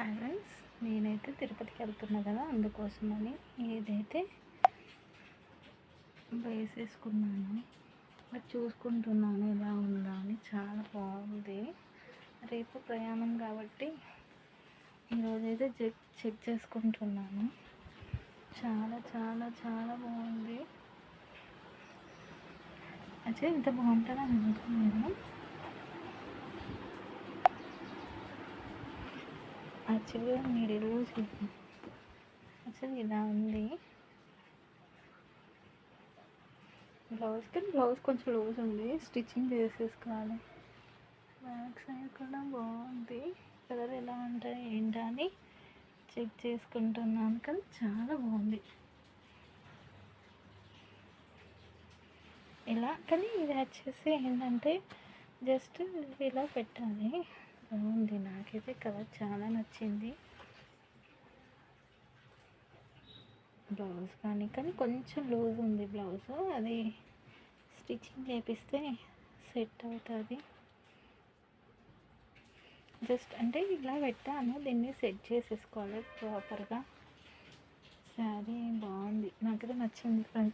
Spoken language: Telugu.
హాయ్ ఫ్రెండ్స్, నేనైతే తిరుపతికి వెళ్తున్నా కదా, అందుకోసమని ఏదైతే వేసేసుకున్నాను. అది చూసుకుంటున్నాను ఎలా ఉందా అని. చాలా బాగుంది. రేపు ప్రయాణం కాబట్టి ఈరోజైతే చెక్ చేసుకుంటున్నాను. చాలా చాలా చాలా బాగుంది. అయితే ఇంత బాగుంటుందని అనుకున్నాను. యాక్చువల్గా నీడిలో అసలు ఇలా ఉంది బ్లౌజ్ కొంచెం లూజ్ ఉంది, స్టిచ్చింగ్ చేసేసుకోవాలి. బ్యాక్ సైడ్ కూడా బాగుంది. కలర్ ఎలా ఉంటాయి ఏంటా అని చెక్ చేసుకుంటున్నాను, కానీ చాలా బాగుంది. ఇలా కానీ ఇది వచ్చేసి ఏంటంటే జస్ట్ ఇలా పెట్టాలి. బాగుంది, నాకైతే కలర్ చాలా నచ్చింది. బ్లౌజ్ కానీ కొంచెం లూజ్ ఉంది బ్లౌజ్. అది స్టిచ్చింగ్ చేపిస్తే సెట్ అవుతుంది. జస్ట్ అంటే ఇలా పెట్టాను, దీన్ని సెట్ చేసేసుకోవాలి ప్రాపర్గా. శారీ బాగుంది, నాకైతే నచ్చింది ఫ్రెండ్స్.